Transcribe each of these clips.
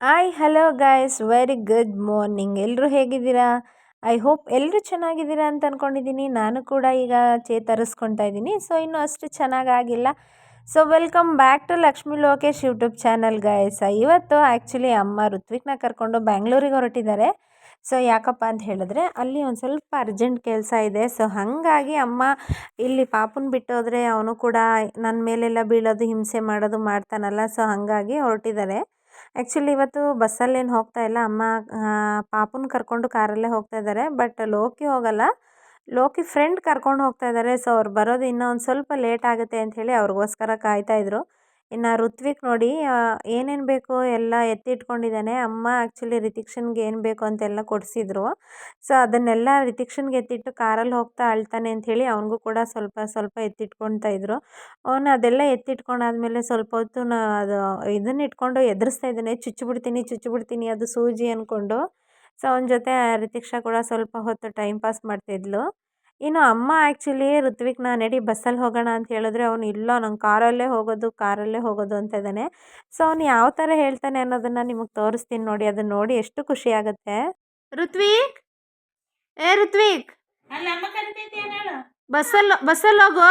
Hi hello guys very good morning. ಎಲ್ಲರೂ ಹೇಗಿದ್ದೀರಾ? I hope ಎಲ್ಲರೂ ಚೆನ್ನಾಗಿದ್ದೀರಾ ಅಂತ ಅಂದ್ಕೊಂಡಿದ್ದೀನಿ. ನಾನು ಕೂಡ ಈಗ ಚೇತರಿಸ್ಕೊತಾ ಇದ್ದೀನಿ. ಸೊ ಇನ್ನೂ ಅಷ್ಟು ಚೆನ್ನಾಗಾಗಿಲ್ಲ. So welcome back to Lakshmi Lokesh YouTube channel guys. ಇವತ್ತು ಆ್ಯಕ್ಚುಲಿ ಅಮ್ಮ ಋತ್ವಿಕ್ನ ಕರ್ಕೊಂಡು ಬ್ಯಾಂಗ್ಳೂರಿಗೆ ಹೊರಟಿದ್ದಾರೆ. ಸೊ ಯಾಕಪ್ಪ ಅಂತ ಹೇಳಿದ್ರೆ ಅಲ್ಲಿ ಒಂದು ಸ್ವಲ್ಪ ಅರ್ಜೆಂಟ್ ಕೆಲಸ ಇದೆ. ಸೊ ಹಾಗಾಗಿ ಅಮ್ಮ ಇಲ್ಲಿ ಪಾಪುನ ಬಿಟ್ಟು ಹೋದರೆ ಅವನು ಕೂಡ ನನ್ನ ಮೇಲೆಲ್ಲ ಬೀಳೋದು, ಹಿಂಸೆ ಮಾಡೋದು ಮಾಡ್ತಾನಲ್ಲ. ಸೊ ಹಾಗಾಗಿ ಹೊರಟಿದ್ದಾರೆ. ಆ್ಯಕ್ಚುಲಿ ಇವತ್ತು ಬಸ್ಸಲ್ಲೇನು ಹೋಗ್ತಾ ಇಲ್ಲ. ಅಮ್ಮ ಪಾಪುನ ಕರ್ಕೊಂಡು ಕಾರಲ್ಲೇ ಹೋಗ್ತಾ ಇದ್ದಾರೆ. ಬಟ್ ಲೋಕಿ ಹೋಗಲ್ಲ, ಲೋಕಿ ಫ್ರೆಂಡ್ ಕರ್ಕೊಂಡು ಹೋಗ್ತಾ ಇದ್ದಾರೆ. ಸೊ ಅವ್ರು ಬರೋದು ಇನ್ನೂ ಒಂದು ಸ್ವಲ್ಪ ಲೇಟ್ ಆಗುತ್ತೆ ಅಂಥೇಳಿ ಅವ್ರಿಗೋಸ್ಕರ ಕಾಯ್ತಾಯಿದ್ರು. ಇನ್ನು ಋತ್ವಿಕ್ ನೋಡಿ ಏನೇನು ಬೇಕೋ ಎಲ್ಲ ಎತ್ತಿಟ್ಕೊಂಡಿದ್ದಾನೆ. ಅಮ್ಮ ಆ್ಯಕ್ಚುಲಿ ರಿತಿಕ್ಷನ್ಗೆ ಏನು ಬೇಕು ಅಂತೆಲ್ಲ ಕೊಡಿಸಿದ್ರು. ಸೊ ಅದನ್ನೆಲ್ಲ ರಿತಿಕ್ಷನ್ಗೆ ಎತ್ತಿಟ್ಟು ಕಾರಲ್ಲಿ ಹೋಗ್ತಾ ಅಳ್ತಾನೆ ಅಂಥೇಳಿ ಅವನಿಗೂ ಕೂಡ ಸ್ವಲ್ಪ ಸ್ವಲ್ಪ ಎತ್ತಿಟ್ಕೊಳ್ತಾ ಇದ್ರು. ಅವನು ಅದೆಲ್ಲ ಎತ್ತಿಟ್ಕೊಂಡಾದ್ಮೇಲೆ ಸ್ವಲ್ಪ ಹೊತ್ತು ಅದು ಇದನ್ನ ಇಟ್ಕೊಂಡು ಎದುರಿಸ್ತಾ ಇದ್ದಾನೆ. ಚುಚ್ಚಿಬಿಡ್ತೀನಿ ಅದು ಸೂಜಿ ಅಂದ್ಕೊಂಡು. ಸೊ ಅವನ ಜೊತೆ ರಿತಿಕ್ಷಾ ಕೂಡ ಸ್ವಲ್ಪ ಹೊತ್ತು ಟೈಮ್ ಪಾಸ್ ಮಾಡ್ತಿದ್ಲು. ಇನ್ನು ಅಮ್ಮ ಆ್ಯಕ್ಚುಲಿ ಋತ್ವಿಕ್ನ ನಡಿ ಬಸ್ಸಲ್ಲಿ ಹೋಗೋಣ ಅಂತ ಹೇಳಿದ್ರೆ ಅವನು ಇಲ್ಲ, ನಂಗೆ ಕಾರಲ್ಲೇ ಹೋಗೋದು ಅಂತ ಇದ್ದಾನೆ. ಸೊ ಅವನು ಯಾವ ಥರ ಹೇಳ್ತಾನೆ ಅನ್ನೋದನ್ನು ನಿಮಗೆ ತೋರಿಸ್ತೀನಿ ನೋಡಿ. ಅದನ್ನ ನೋಡಿ ಎಷ್ಟು ಖುಷಿ ಆಗುತ್ತೆ. ಋತ್ವಿಕ್, ಋತ್ವಿಕ್, ಬಸ್ಸಲ್ಲಿ ಹೋಗು.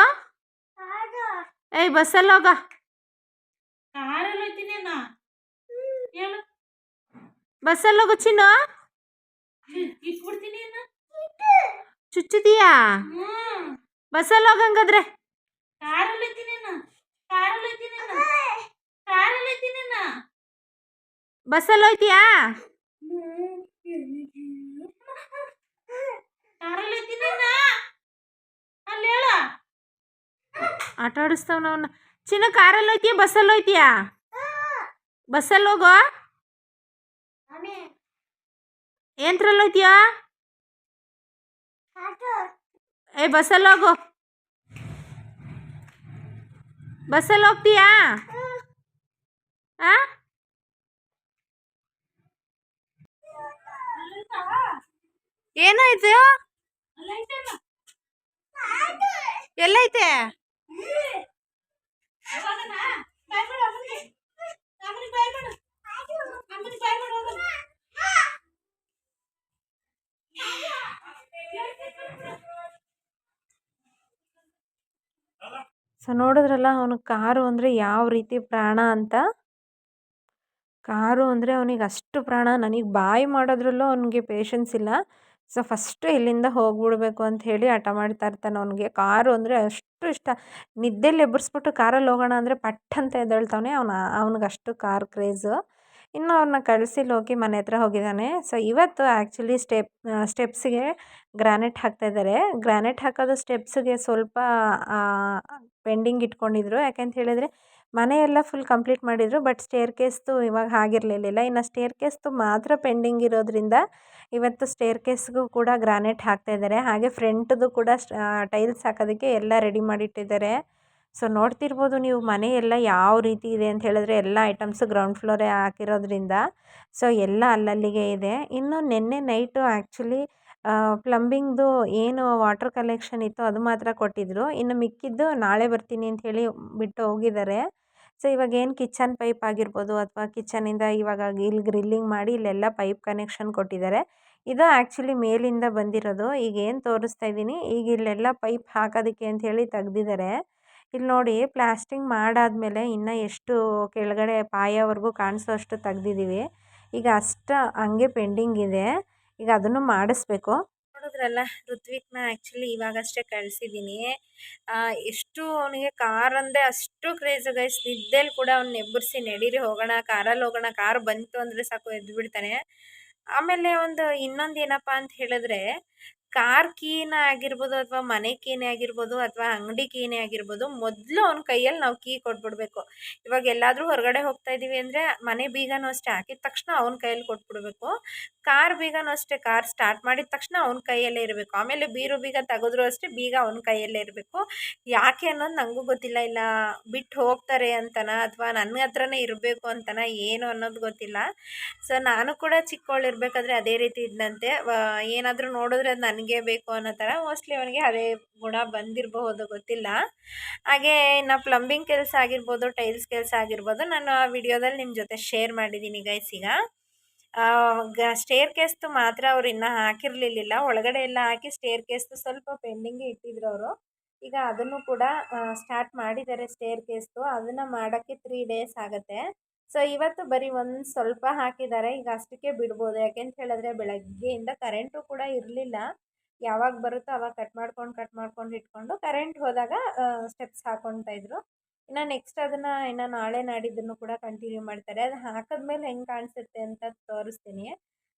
ಬಸ್ಸಲ್ಲಿ ಹೋಗ. ಬಸ್ಸಲ್ಲಿ ಹೋಗು ಚಿನ್ನು. ಚುಚ್ಚಿದೀಯಾ? ಬಸ್ಸಲ್ಲಿ ಹೋಗಂಗಾದ್ರೆ. ಬಸ್ಸಲ್ಲಿ ಹೋಯ್ತೀಯಾ? ಆಟ ಆಡಿಸ್ತಾವನ ಅವನ್ನ. ಚಿನ್ನ ಕಾರಲ್ಲಿ ಹೋಯ್ತೀಯ ಬಸ್ಸಲ್ಲಿ ಹೋಯ್ತೀಯಾ? ಬಸ್ಸಲ್ಲಿ ಹೋಗೋ. ಏನ್ರಲ್ಲಿ ಹೋಯ್ತೀಯಾ? ಬಸ್ಸಲ್ಲಿ ಹೋಗು. ಬಸ್ಸಲ್ಲಿ ಹೋಗ್ತೀಯಾ? ಏನಾಯ್ತು? ಎಲ್ಲೈತೆ? ಸೊ ನೋಡಿದ್ರಲ್ಲ ಅವನು ಕಾರು ಅಂದರೆ ಯಾವ ರೀತಿ ಪ್ರಾಣ ಅಂತ. ಕಾರು ಅಂದರೆ ಅವನಿಗೆ ಅಷ್ಟು ಪ್ರಾಣ. ನನಗೆ ಬಾಯ್ ಮಾಡೋದ್ರಲ್ಲೂ ಅವನಿಗೆ ಪೇಷನ್ಸ್ ಇಲ್ಲ. ಸೊ ಫಸ್ಟು ಇಲ್ಲಿಂದ ಹೋಗ್ಬಿಡ್ಬೇಕು ಅಂತ ಹೇಳಿ ಹಠ ಮಾಡ್ತಾ ಇರ್ತಾನೆ. ಅವನಿಗೆ ಕಾರು ಅಂದರೆ ಅಷ್ಟು ಇಷ್ಟ. ನಿದ್ದೆಲ್ಲಿ ಎಬ್ಬರಿಸ್ಬಿಟ್ಟು ಕಾರಲ್ಲಿ ಹೋಗೋಣ ಅಂದರೆ ಪಟ್ ಅಂತ ಎದ್ದೇಳ್ತಾನೆ. ಅವ್ನಿಗಷ್ಟು ಕಾರ್ ಕ್ರೇಜು. ಇನ್ನು ಅವ್ರನ್ನ ಕಳಿಸಿ ಲೋಕಿ ಮನೆ ಹತ್ರ ಹೋಗಿದ್ದಾನೆ. ಸೊ ಇವತ್ತು ಆ್ಯಕ್ಚುಲಿ ಸ್ಟೆಪ್ಸಿಗೆ ಗ್ರಾನೈಟ್ ಹಾಕ್ತಾಯಿದ್ದಾರೆ. ಗ್ರಾನೈಟ್ ಹಾಕೋದು ಸ್ಟೆಪ್ಸಿಗೆ ಸ್ವಲ್ಪ ಪೆಂಡಿಂಗ್ ಇಟ್ಕೊಂಡಿದ್ರು. ಯಾಕೆಂತ ಹೇಳಿದರೆ ಮನೆಯೆಲ್ಲ ಫುಲ್ ಕಂಪ್ಲೀಟ್ ಮಾಡಿದರು. ಬಟ್ ಸ್ಟೇರ್ ಕೇಸ್ದು ಇವಾಗ ಆಗಿರಲಿಲ್ಲ. ಇನ್ನು ಸ್ಟೇರ್ ಕೇಸ್ದು ಮಾತ್ರ ಪೆಂಡಿಂಗ್ ಇರೋದ್ರಿಂದ ಇವತ್ತು ಸ್ಟೇರ್ ಕೇಸ್ಗೂ ಕೂಡ ಗ್ರಾನೈಟ್ ಹಾಕ್ತಾಯಿದ್ದಾರೆ. ಹಾಗೆ ಫ್ರಂಟ್ದು ಕೂಡ ಟೈಲ್ಸ್ ಹಾಕೋದಕ್ಕೆ ಎಲ್ಲ ರೆಡಿ ಮಾಡಿಟ್ಟಿದ್ದಾರೆ. ಸೊ ನೋಡ್ತಿರ್ಬೋದು ನೀವು ಮನೆ ಎಲ್ಲ ಯಾವ ರೀತಿ ಇದೆ ಅಂತ ಹೇಳಿದ್ರೆ ಎಲ್ಲ ಐಟಮ್ಸು ಗ್ರೌಂಡ್ ಫ್ಲೋರೇ ಹಾಕಿರೋದ್ರಿಂದ ಸೊ ಎಲ್ಲ ಅಲ್ಲಲ್ಲಿಗೆ ಇದೆ. ಇನ್ನು ನಿನ್ನೆ ನೈಟು ಆ್ಯಕ್ಚುಲಿ ಪ್ಲಂಬಿಂಗ್ದು ಏನು ವಾಟರ್ ಕಲೆಕ್ಷನ್ ಇತ್ತು ಅದು ಮಾತ್ರ ಕೊಟ್ಟಿದ್ದರು. ಇನ್ನು ಮಿಕ್ಕಿದ್ದು ನಾಳೆ ಬರ್ತೀನಿ ಅಂತ ಹೇಳಿ ಬಿಟ್ಟು ಹೋಗಿದ್ದಾರೆ. ಸೊ ಇವಾಗ ಏನು ಕಿಚನ್ ಪೈಪ್ ಆಗಿರ್ಬೋದು ಅಥವಾ ಕಿಚನಿಂದ ಇವಾಗ ಇಲ್ಲಿ ಗ್ರಿಲ್ಲಿಂಗ್ ಮಾಡಿ ಇಲ್ಲೆಲ್ಲ ಪೈಪ್ ಕನೆಕ್ಷನ್ ಕೊಟ್ಟಿದ್ದಾರೆ. ಇದು ಆ್ಯಕ್ಚುಲಿ ಮೇಲಿಂದ ಬಂದಿರೋದು. ಈಗ ಏನು ತೋರಿಸ್ತಾ ಇದ್ದೀನಿ, ಈಗ ಇಲ್ಲೆಲ್ಲ ಪೈಪ್ ಹಾಕೋದಕ್ಕೆ ಅಂತ ಹೇಳಿ ತೆಗ್ದಿದ್ದಾರೆ. ಇಲ್ಲಿ ನೋಡಿ ಪ್ಲಾಸ್ಟಿಂಗ್ ಮಾಡಾದ್ಮೇಲೆ ಇನ್ನು ಎಷ್ಟು ಕೆಳಗಡೆ ಪಾಯವರೆಗೂ ಕಾಣಿಸೋ ಅಷ್ಟು ತೆಗ್ದಿದ್ದೀವಿ. ಈಗ ಹಂಗೆ ಪೆಂಡಿಂಗ್ ಇದೆ. ಈಗ ಅದನ್ನು ಮಾಡಿಸ್ಬೇಕು. ನೋಡಿದ್ರಲ್ಲ ಋತ್ವಿಕ್ನ ಆ್ಯಕ್ಚುಲಿ ಇವಾಗಷ್ಟೇ ಕಳಿಸಿದ್ದೀನಿ. ಎಷ್ಟು ಅವನಿಗೆ ಕಾರ್ ಅಂದರೆ ಅಷ್ಟು ಕ್ರೇಜು ಗೈಸ್. ನಿದ್ದೆಲಿ ಕೂಡ ಅವ್ನು ಎಬ್ಬರಿಸಿ ನಡೀರಿ ಹೋಗೋಣ, ಕಾರಲ್ಲಿ ಹೋಗೋಣ, ಕಾರ್ ಬಂತು ಅಂದರೆ ಸಾಕು ಎದ್ದು ಬಿಡ್ತಾನೆ. ಆಮೇಲೆ ಇನ್ನೊಂದು ಏನಪ್ಪ ಅಂತ ಹೇಳಿದ್ರೆ ಕಾರ್ ಕೀನ ಆಗಿರ್ಬೋದು ಅಥವಾ ಮನೆ ಕೀನೇ ಆಗಿರ್ಬೋದು ಅಥವಾ ಅಂಗಡಿ ಕೀನೇ ಆಗಿರ್ಬೋದು, ಮೊದಲು ಅವ್ನ ಕೈಯಲ್ಲಿ ನಾವು ಕೀ ಕೊಟ್ಬಿಡ್ಬೇಕು. ಇವಾಗ ಎಲ್ಲಾದರೂ ಹೊರಗಡೆ ಹೋಗ್ತಾ ಇದ್ದೀವಿ ಅಂದರೆ ಮನೆ ಬೀಗನೂ ಅಷ್ಟೇ ಹಾಕಿದ ತಕ್ಷಣ ಅವ್ನ ಕೈಯಲ್ಲಿ ಕೊಟ್ಬಿಡ್ಬೇಕು. ಕಾರ್ ಬೀಗನೂ ಅಷ್ಟೇ, ಕಾರ್ ಸ್ಟಾರ್ಟ್ ಮಾಡಿದ ತಕ್ಷಣ ಅವ್ನ ಕೈಯಲ್ಲೇ ಇರಬೇಕು. ಆಮೇಲೆ ಬೀರು ಬೀಗ ತೆಗೆದ್ರು ಅಷ್ಟೇ ಬೀಗ ಅವ್ನ ಕೈಯಲ್ಲೇ ಇರಬೇಕು. ಯಾಕೆ ಅನ್ನೋದು ನನಗೂ ಗೊತ್ತಿಲ್ಲ. ಇಲ್ಲ ಬಿಟ್ಟು ಹೋಗ್ತಾರೆ ಅಂತನ ಅಥವಾ ನನ್ನ ಹತ್ರನೇ ಇರಬೇಕು ಅಂತನ ಏನು ಅನ್ನೋದು ಗೊತ್ತಿಲ್ಲ. ಸೊ ನಾನು ಕೂಡ ಚಿಕ್ಕವಳಿರ್ಬೇಕಾದ್ರೆ ಅದೇ ರೀತಿ ಇದ್ದಂತೆ. ಏನಾದರೂ ನೋಡಿದ್ರೆ ಅದು ನನಗೆ ಹಿಂಗೆ ಬೇಕು ಅನ್ನೋ ಥರ ಮೋಸ್ಟ್ಲಿ ಅವನಿಗೆ ಅದೇ ಗುಣ ಬಂದಿರಬಹುದು, ಗೊತ್ತಿಲ್ಲ. ಹಾಗೆ ಇನ್ನು ಪ್ಲಂಬಿಂಗ್ ಕೆಲಸ ಆಗಿರ್ಬೋದು, ಟೈಲ್ಸ್ ಕೆಲಸ ಆಗಿರ್ಬೋದು, ನಾನು ಆ ವಿಡಿಯೋದಲ್ಲಿ ನಿಮ್ಮ ಜೊತೆ ಶೇರ್ ಮಾಡಿದ್ದೀನಿ ಗೈಸ್. ಈಗ ಸ್ಟೇರ್ ಕೇಸ್ದು ಮಾತ್ರ ಅವ್ರು ಇನ್ನೂ ಹಾಕಿರಲಿಲ್ಲ, ಒಳಗಡೆ ಎಲ್ಲ ಹಾಕಿ ಸ್ಟೇರ್ ಕೇಸ್ದು ಸ್ವಲ್ಪ ಪೆಂಡಿಂಗ್ ಇಟ್ಟಿದ್ರು ಅವರು. ಈಗ ಅದನ್ನು ಕೂಡ ಸ್ಟಾರ್ಟ್ ಮಾಡಿದ್ದಾರೆ ಸ್ಟೇರ್ ಕೇಸ್ದು. ಅದನ್ನು ಮಾಡೋಕ್ಕೆ 3 ಡೇಸ್ ಆಗುತ್ತೆ. ಸೊ ಇವತ್ತು ಬರೀ ಒಂದು ಸ್ವಲ್ಪ ಹಾಕಿದ್ದಾರೆ. ಈಗ ಅಷ್ಟಕ್ಕೆ ಬಿಡ್ಬೋದು, ಯಾಕೆಂತ ಹೇಳಿದ್ರೆ ಬೆಳಗ್ಗೆಯಿಂದ ಕರೆಂಟು ಕೂಡ ಇರಲಿಲ್ಲ. ಯಾವಾಗ ಬರುತ್ತೋ ಅವಾಗ ಕಟ್ ಮಾಡ್ಕೊಂಡು ಇಟ್ಕೊಂಡು ಕರೆಂಟ್ ಹೋದಾಗ ಸ್ಟೆಪ್ಸ್ ಹಾಕೊತಾ ಇದ್ರು. ಇನ್ನು ನೆಕ್ಸ್ಟ್ ಅದನ್ನು ಇನ್ನು ನಾಳೆ ನಾಡಿದ್ದನ್ನು ಕೂಡ ಕಂಟಿನ್ಯೂ ಮಾಡ್ತಾರೆ. ಅದು ಹಾಕಿದ್ಮೇಲೆ ಹೆಂಗೆ ಕಾಣಿಸುತ್ತೆ ಅಂತ ತೋರಿಸ್ತೀನಿ.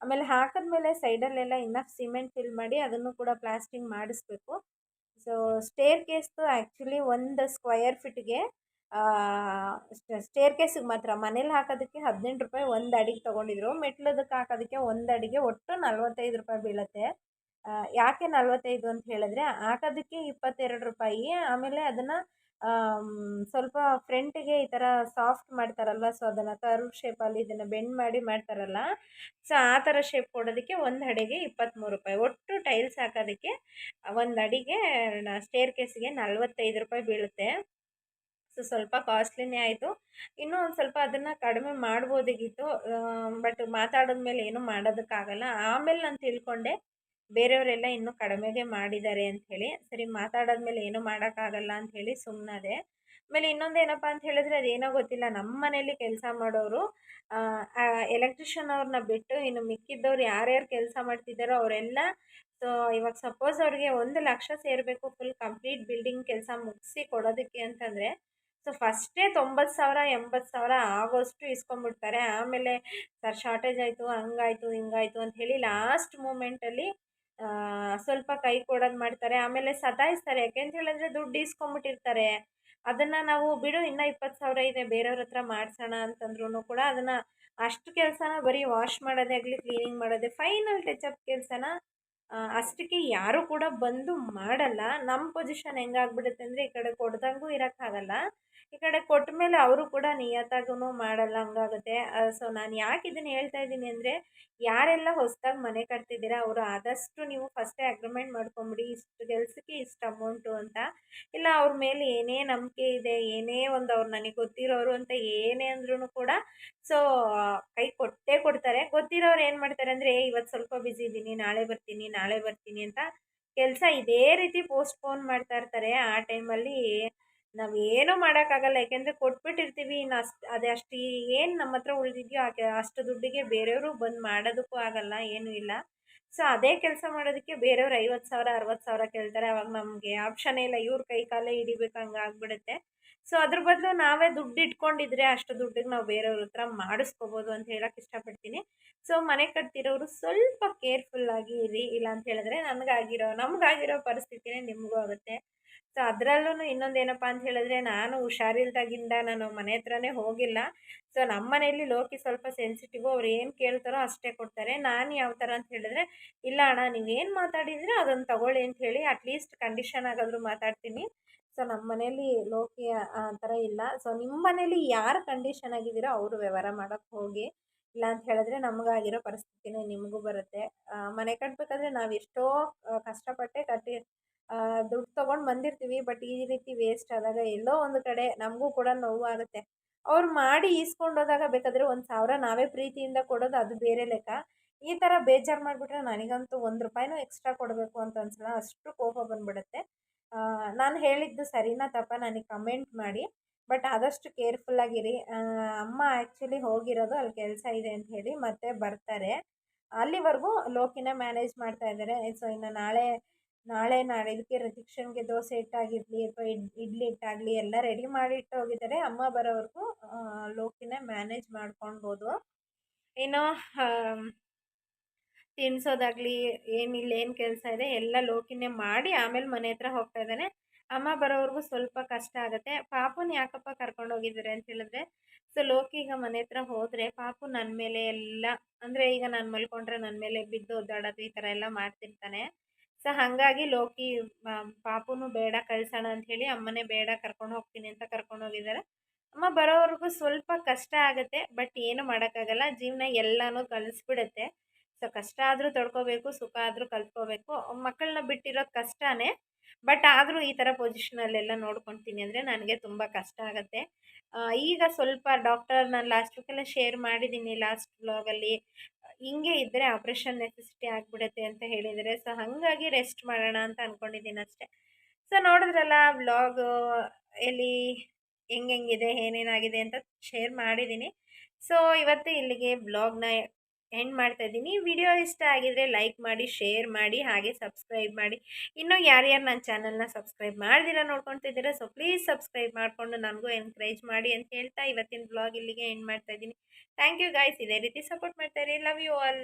ಆಮೇಲೆ ಹಾಕಿದ್ಮೇಲೆ ಸೈಡಲ್ಲೆಲ್ಲ ಇನ್ನೂ ಸಿಮೆಂಟ್ ಫಿಲ್ ಮಾಡಿ ಅದನ್ನು ಕೂಡ ಪ್ಲಾಸ್ಟಿಂಗ್ ಮಾಡಿಸ್ಬೇಕು. ಸೊ ಸ್ಟೇರ್ ಕೇಸ್ದು ಆ್ಯಕ್ಚುಲಿ ಒಂದು ಸ್ಕ್ವಯರ್ ಫೀಟ್ಗೆ ಸ್ಟೇರ್ ಕೇಸಿಗೆ ಮಾತ್ರ ಮನೇಲಿ ಹಾಕೋದಕ್ಕೆ 18 ರೂಪಾಯಿ ಒಂದು ಅಡಿಗೆ ತೊಗೊಂಡಿದ್ರು. ಮೆಟ್ಲದಕ್ಕೆ ಹಾಕೋದಕ್ಕೆ ಒಂದು ಅಡಿಗೆ ಒಟ್ಟು 45 ರೂಪಾಯಿ ಬೀಳುತ್ತೆ. ಯಾಕೆ 45 ಅಂತ ಹೇಳಿದ್ರೆ ಹಾಕೋದಕ್ಕೆ 22 ರೂಪಾಯಿ. ಆಮೇಲೆ ಅದನ್ನು ಸ್ವಲ್ಪ ಫ್ರಂಟಿಗೆ ಈ ಥರ ಸಾಫ್ಟ್ ಮಾಡ್ತಾರಲ್ವ, ಸೊ ಅದನ್ನು ಕರ್ವ್ ಶೇಪಲ್ಲಿ ಇದನ್ನು ಬೆಂಡ್ ಮಾಡಿ ಮಾಡ್ತಾರಲ್ಲ, ಸೊ ಆ ಥರ ಶೇಪ್ ಕೊಡೋದಕ್ಕೆ ಒಂದು ಅಡಿಗೆ 23 ರೂಪಾಯಿ. ಒಟ್ಟು ಟೈಲ್ಸ್ ಹಾಕೋದಕ್ಕೆ ಒಂದು ಅಡಿಗೆ ಸ್ಟೇರ್ ಕೇಸಿಗೆ 45 ರೂಪಾಯಿ ಬೀಳುತ್ತೆ. ಸೊ ಸ್ವಲ್ಪ ಕಾಸ್ಟ್ಲಿನೇ ಆಯಿತು. ಇನ್ನೂ ಒಂದು ಸ್ವಲ್ಪ ಅದನ್ನು ಕಡಿಮೆ ಮಾಡ್ಬೋದಾಗಿತ್ತು, ಬಟ್ ಮಾತಾಡಿದ್ಮೇಲೆ ಏನೂ ಮಾಡೋದಕ್ಕಾಗಲ್ಲ. ಆಮೇಲೆ ನಾನು ತಿಳ್ಕೊಂಡೆ ಬೇರೆಯವರೆಲ್ಲ ಇನ್ನೂ ಕಡಿಮೆಗೆ ಮಾಡಿದ್ದಾರೆ ಅಂಥೇಳಿ. ಸರಿ ಮಾತಾಡಾದ್ಮೇಲೆ ಏನೂ ಮಾಡೋಕ್ಕಾಗಲ್ಲ ಅಂಥೇಳಿ ಸುಮ್ಮನಾದೆ. ಆಮೇಲೆ ಇನ್ನೊಂದು ಏನಪ್ಪ ಅಂತ ಹೇಳಿದ್ರೆ ಅದೇನೋ ಗೊತ್ತಿಲ್ಲ, ನಮ್ಮ ಮನೇಲಿ ಕೆಲಸ ಮಾಡೋರು ಎಲೆಕ್ಟ್ರಿಷಿಯನ್ ಅವ್ರನ್ನ ಬಿಟ್ಟು ಇನ್ನು ಮಿಕ್ಕಿದ್ದವ್ರು ಯಾರ್ಯಾರು ಕೆಲಸ ಮಾಡ್ತಿದ್ದಾರೋ ಅವರೆಲ್ಲ, ಸೊ ಇವಾಗ ಸಪೋಸ್ ಅವ್ರಿಗೆ 1 ಲಕ್ಷ ಸೇರಬೇಕು ಫುಲ್ ಕಂಪ್ಲೀಟ್ ಬಿಲ್ಡಿಂಗ್ ಕೆಲಸ ಮುಗಿಸಿ ಕೊಡೋದಕ್ಕೆ ಅಂತಂದರೆ, ಸೊ ಫಸ್ಟೇ 90,000 80,000 ಆಗೋಷ್ಟು ಇಸ್ಕೊಂಡ್ಬಿಡ್ತಾರೆ. ಆಮೇಲೆ ಸರ್ ಶಾರ್ಟೇಜ್ ಆಯಿತು, ಹಂಗಾಯಿತು ಹಿಂಗಾಯಿತು ಅಂಥೇಳಿ ಲಾಸ್ಟ್ ಮೂಮೆಂಟಲ್ಲಿ ಸ್ವಲ್ಪ ಕೈ ಕೊಡೋದು ಮಾಡ್ತಾರೆ. ಆಮೇಲೆ ಸತಾಯಿಸ್ತಾರೆ, ಯಾಕೆಂತ ಹೇಳಿದ್ರೆ ದುಡ್ಡು ಇಸ್ಕೊಂಬಿಟ್ಟಿರ್ತಾರೆ. ಅದನ್ನು ನಾವು ಬಿಡು ಇನ್ನೂ 20,000 ಇದೆ ಬೇರೆಯವ್ರ ಹತ್ರ ಮಾಡಿಸೋಣ ಅಂತಂದ್ರೂ ಕೂಡ ಅದನ್ನು ಅಷ್ಟು ಕೆಲಸನ ಬರೀ ವಾಶ್ ಮಾಡೋದೇ ಆಗಲಿ, ಕ್ಲೀನಿಂಗ್ ಮಾಡೋದೇ, ಫೈನಲ್ ಟಚಪ್ ಕೆಲಸನ ಅಷ್ಟಕ್ಕೆ ಯಾರೂ ಕೂಡ ಬಂದು ಮಾಡಲ್ಲ. ನಮ್ಮ ಪೊಸಿಷನ್ ಹೆಂಗಾಗ್ಬಿಡುತ್ತೆ ಅಂದರೆ ಈ ಕಡೆ ಕೊಡ್ದಂಗೂ ಇರೋಕ್ಕಾಗಲ್ಲ, ಈ ಕಡೆ ಕೊಟ್ಟ ಮೇಲೆ ಅವರು ಕೂಡ ನಿಯತ್ತಾಗೂ ಮಾಡಲ್ಲ, ಹಂಗಾಗುತ್ತೆ. ಸೊ ನಾನು ಯಾಕೆ ಇದನ್ನು ಹೇಳ್ತಾ ಇದ್ದೀನಿ ಅಂದರೆ, ಯಾರೆಲ್ಲ ಹೊಸದಾಗಿ ಮನೆ ಕಟ್ತಿದ್ದೀರಾ ಅವರು ಆದಷ್ಟು ನೀವು ಫಸ್ಟೇ ಅಗ್ರಿಮೆಂಟ್ ಮಾಡ್ಕೊಂಬಿಡಿ, ಇಷ್ಟು ಕೆಲಸಕ್ಕೆ ಇಷ್ಟು ಅಮೌಂಟು ಅಂತ. ಇಲ್ಲ ಅವ್ರ ಮೇಲೆ ಏನೇ ನಂಬಿಕೆ ಇದೆ, ಏನೇ ಒಂದು ಅವ್ರು ನನಗೆ ಗೊತ್ತಿರೋರು ಅಂತ ಏನೇ ಅಂದ್ರೂ ಕೂಡ ಸೊ ಕೈ ಕೊಟ್ಟೇ ಕೊಡ್ತಾರೆ. ಗೊತ್ತಿರೋರು ಏನು ಮಾಡ್ತಾರೆ ಅಂದರೆ, ಇವತ್ತು ಸ್ವಲ್ಪ ಬ್ಯುಸಿ ಇದ್ದೀನಿ, ನಾಳೆ ಬರ್ತೀನಿ ಅಂತ ಕೆಲಸ ಇದೇ ರೀತಿ ಪೋಸ್ಟ್ಪೋನ್ ಮಾಡ್ತಾ ಇರ್ತಾರೆ. ಆ ಟೈಮಲ್ಲಿ ನಾವೇನೂ ಮಾಡೋಕ್ಕಾಗಲ್ಲ, ಯಾಕೆಂದರೆ ಕೊಟ್ಬಿಟ್ಟಿರ್ತೀವಿ. ಇನ್ನು ಅಷ್ಟು ಏನು ನಮ್ಮ ಹತ್ರ ಉಳಿದಿದೆಯೋ ಅಷ್ಟು ದುಡ್ಡಿಗೆ ಬೇರೆಯವರು ಬಂದು ಮಾಡೋದಕ್ಕೂ ಆಗಲ್ಲ, ಏನೂ ಇಲ್ಲ. ಸೊ ಅದೇ ಕೆಲಸ ಮಾಡೋದಕ್ಕೆ ಬೇರೆಯವ್ರು 50,000 60,000 ಕೇಳ್ತಾರೆ. ಅವಾಗ ನಮಗೆ ಆಪ್ಷನ್ನೇ ಇಲ್ಲ, ಇವ್ರ ಕೈ ಕಾಲೇ ಹಿಡಿಬೇಕು, ಹಂಗಾಗ್ಬಿಡುತ್ತೆ. ಸೊ ಅದ್ರ ಬದಲು ನಾವೇ ದುಡ್ಡು ಇಟ್ಕೊಂಡಿದ್ರೆ ಅಷ್ಟು ದುಡ್ಡಿಗೆ ನಾವು ಬೇರೆಯವ್ರ ಹತ್ರ ಮಾಡಿಸ್ಕೋಬೋದು ಅಂತ ಹೇಳಕ್ಕೆ ಇಷ್ಟಪಡ್ತೀನಿ. ಸೊ ಮನೆ ಕಟ್ತಿರೋರು ಸ್ವಲ್ಪ ಕೇರ್ಫುಲ್ಲಾಗಿ ಇರಿ, ಇಲ್ಲ ಅಂತ ಹೇಳಿದ್ರೆ ನಮಗಾಗಿರೋ ಪರಿಸ್ಥಿತಿನೇ ನಿಮಗೂ ಆಗುತ್ತೆ. ಸೊ ಅದರಲ್ಲೂ ಇನ್ನೊಂದೇನಪ್ಪ ಅಂತ ಹೇಳಿದ್ರೆ, ನಾನು ಹುಷಾರಿಲ್ದಾಗಿಂದ ನಾನು ಮನೆ ಹತ್ರನೇ ಹೋಗಿಲ್ಲ. ಸೊ ನಮ್ಮ ಮನೆಯಲ್ಲಿ ಲೋಕಿ ಸ್ವಲ್ಪ ಸೆನ್ಸಿಟಿವು, ಅವ್ರು ಏನು ಕೇಳ್ತಾರೋ ಅಷ್ಟೇ ಕೊಡ್ತಾರೆ. ನಾನು ಯಾವ ಥರ ಅಂತ ಹೇಳಿದ್ರೆ, ಇಲ್ಲ ಅಣ್ಣ ನೀವೇನು ಮಾತಾಡಿದರೆ ಅದನ್ನು ತಗೊಳ್ಳಿ ಅಂತ ಹೇಳಿ ಅಟ್ಲೀಸ್ಟ್ ಕಂಡೀಷನ್ ಆಗಾದರೂ ಮಾತಾಡ್ತೀನಿ. ಸೊ ನಮ್ಮ ಮನೇಲಿ ಲೋಕಿ ಆ ಥರ ಇಲ್ಲ. ಸೊ ನಿಮ್ಮ ಮನೇಲಿ ಯಾರು ಕಂಡೀಷನ್ ಆಗಿದ್ದೀರೋ ಅವರು ವ್ಯವಹಾರ ಮಾಡೋಕ್ಕೆ ಹೋಗಿ, ಇಲ್ಲ ಅಂತ ಹೇಳಿದ್ರೆ ನಮಗಾಗಿರೋ ಪರಿಸ್ಥಿತಿನೇ ನಿಮಗೂ ಬರುತ್ತೆ. ಮನೆ ಕಟ್ಟಬೇಕಾದ್ರೆ ನಾವು ಎಷ್ಟೋ ಕಷ್ಟಪಟ್ಟೆ ಕಟ್ಟಿ ದುಡ್ಡು ತೊಗೊಂಡು ಬಂದಿರ್ತೀವಿ. ಬಟ್ ಈ ರೀತಿ ವೇಸ್ಟ್ ಆದಾಗ ಎಲ್ಲೋ ಒಂದು ಕಡೆ ನಮಗೂ ಕೂಡ ನೋವು ಆಗುತ್ತೆ. ಅವ್ರು ಮಾಡಿ ಈಸ್ಕೊಂಡೋದಾಗ ಬೇಕಾದರೆ 1,000 ನಾವೇ ಪ್ರೀತಿಯಿಂದ ಕೊಡೋದು, ಅದು ಬೇರೆ ಲೆಕ್ಕ. ಈ ಥರ ಬೇಜಾರು ಮಾಡಿಬಿಟ್ರೆ ನನಗಂತೂ 1 ರೂಪಾಯಿನೂ ಎಕ್ಸ್ಟ್ರಾ ಕೊಡಬೇಕು ಅಂತ ಅನ್ಸಲ್ಲ, ಅಷ್ಟು ಕೋಪ ಬಂದುಬಿಡುತ್ತೆ. ನಾನು ಹೇಳಿದ್ದು ಸರಿನಾ ತಪ್ಪಾ ನನಗೆ ಕಮೆಂಟ್ ಮಾಡಿ. ಬಟ್ ಆದಷ್ಟು ಕೇರ್ಫುಲ್ಲಾಗಿರಿ. ಅಮ್ಮ ಆ್ಯಕ್ಚುಲಿ ಹೋಗಿರೋದು ಅಲ್ಲಿ ಕೆಲಸ ಇದೆ ಅಂತ ಹೇಳಿ, ಮತ್ತೆ ಬರ್ತಾರೆ. ಅಲ್ಲಿವರೆಗೂ ಲೋಕಿನ ಮ್ಯಾನೇಜ್ ಮಾಡ್ತಾ ಇದ್ದಾರೆ. ಸೊ ಇನ್ನು ನಾಡಿದ್ದಕ್ಕೆ ರಿಸೆಪ್ಷನ್ಗೆ ದೋಸೆ ಹಿಟ್ಟಾಗಿರಲಿ ಅಥವಾ ಇಡ್ಲಿ ಹಿಟ್ಟಾಗಲಿ ಎಲ್ಲ ರೆಡಿ ಮಾಡಿ ಇಟ್ಟು ಹೋಗಿದ್ದಾರೆ. ಅಮ್ಮ ಬರೋವರೆಗೂ ಲೋಕಿನ ಮ್ಯಾನೇಜ್ ಮಾಡ್ಕೊಳ್ಬೋದು. ಇನ್ನು ತಿನ್ನಿಸೋದಾಗಲಿ ಏನು ಕೆಲಸ ಇದೆ ಎಲ್ಲ ಲೋಕಿನೇ ಮಾಡಿ ಆಮೇಲೆ ಮನೆ ಹತ್ರ ಹೋಗ್ತಾ ಇದ್ದಾನೆ. ಅಮ್ಮ ಬರೋವರೆಗೂ ಸ್ವಲ್ಪ ಕಷ್ಟ ಆಗುತ್ತೆ. ಪಾಪುನ ಯಾಕಪ್ಪ ಕರ್ಕೊಂಡೋಗಿದ್ದಾರೆ ಅಂತ ಹೇಳಿದ್ರೆ, ಸೊ ಲೋಕಿ ಈಗ ಮನೆ ಹತ್ರ ಹೋದರೆ ಪಾಪು ನನ್ನ ಮೇಲೆ ಎಲ್ಲ, ಅಂದರೆ ಈಗ ನಾನು ಮಲ್ಕೊಂಡ್ರೆ ನನ್ನ ಮೇಲೆ ಬಿದ್ದು ಒದ್ದಾಡೋದು ಈ ಥರ ಎಲ್ಲ ಮಾಡ್ತಿರ್ತಾನೆ. ಸೊ ಹಾಗಾಗಿ ಲೋಕಿ ಪಾಪುನು ಬೇಡ ಕಳ್ಸೋಣ ಅಂಥೇಳಿ ಅಮ್ಮನೇ ಬೇಡ ಕರ್ಕೊಂಡು ಹೋಗ್ತೀನಿ ಅಂತ ಕರ್ಕೊಂಡೋಗಿದ್ದಾರೆ. ಅಮ್ಮ ಬರೋವರೆಗೂ ಸ್ವಲ್ಪ ಕಷ್ಟ ಆಗುತ್ತೆ, ಬಟ್ ಏನು ಮಾಡೋಕ್ಕಾಗಲ್ಲ, ಜೀವನ ಎಲ್ಲನೂ ಕಲಿಸ್ಬಿಡುತ್ತೆ. ಸೊ ಕಷ್ಟ ಆದರೂ ತಡ್ಕೋಬೇಕು, ಸುಖ ಆದರೂ ಕಲ್ತ್ಕೋಬೇಕು. ಮಕ್ಕಳನ್ನ ಬಿಟ್ಟಿರೋದು ಕಷ್ಟನೇ. ಬಟ್ ಆದರೂ ಈ ಥರ ಪೊಸಿಷನಲ್ಲೆಲ್ಲ ನೋಡ್ಕೊತೀನಿ ಅಂದರೆ ನನಗೆ ತುಂಬ ಕಷ್ಟ ಆಗುತ್ತೆ. ಈಗ ಸ್ವಲ್ಪ ಡಾಕ್ಟರ್ ನಾನು ಲಾಸ್ಟ್ ವೀಕೆಲ್ಲ ಶೇರ್ ಮಾಡಿದ್ದೀನಿ ಲಾಸ್ಟ್ ವ್ಲಾಗಲ್ಲಿ. ಹಿಂಗೆ ಇದ್ದರೆ ಆಪ್ರೇಷನ್ ನೆಸೆಸಿಟಿ ಆಗಿಬಿಡುತ್ತೆ ಅಂತ ಹೇಳಿದ್ದಾರೆ. ಸೊ ಹಾಗಾಗಿ ರೆಸ್ಟ್ ಮಾಡೋಣ ಅಂತ ಅಂದ್ಕೊಂಡಿದ್ದೀನಿ ಅಷ್ಟೇ. ಸೊ ನೋಡಿದ್ರಲ್ಲ ವ್ಲಾಗು ಎಲ್ಲಿ ಹೆಂಗೆಂಗಿದೆ, ಏನೇನಾಗಿದೆ ಅಂತ ಶೇರ್ ಮಾಡಿದ್ದೀನಿ. ಸೊ ಇವತ್ತು ಇಲ್ಲಿಗೆ ವ್ಲಾಗ್ನ ಎಂಡ್ ಮಾಡ್ತಾ ಇದ್ದೀನಿ. ವಿಡಿಯೋ ಇಷ್ಟ ಆಗಿದ್ರೆ ಲೈಕ್ ಮಾಡಿ, ಶೇರ್ ಮಾಡಿ, ಹಾಗೆ ಸಬ್ಸ್ಕ್ರೈಬ್ ಮಾಡಿ. ಇನ್ನೂ ಯಾರ್ಯಾರು ನನ್ನ ಚಾನಲ್ನ ಸಬ್ಸ್ಕ್ರೈಬ್ ಮಾಡ್ದಿರ ನೋಡ್ಕೊತಿದ್ದೀರಾ, ಸೊ ಪ್ಲೀಸ್ ಸಬ್ಸ್ಕ್ರೈಬ್ ಮಾಡಿಕೊಂಡು ನನಗೂ ಎನ್ಕರೇಜ್ ಮಾಡಿ ಅಂತ ಹೇಳ್ತಾ ಇವತ್ತಿನ ವ್ಲಾಗ್ ಇಲ್ಲಿಗೆ ಎಂಡ್ ಮಾಡ್ತಾ ಇದ್ದೀನಿ. Thank you guys. ಇದೇ ರೀತಿ ಸಪೋರ್ಟ್ ಮಾಡ್ತಾ ಇರಿ. Love you all.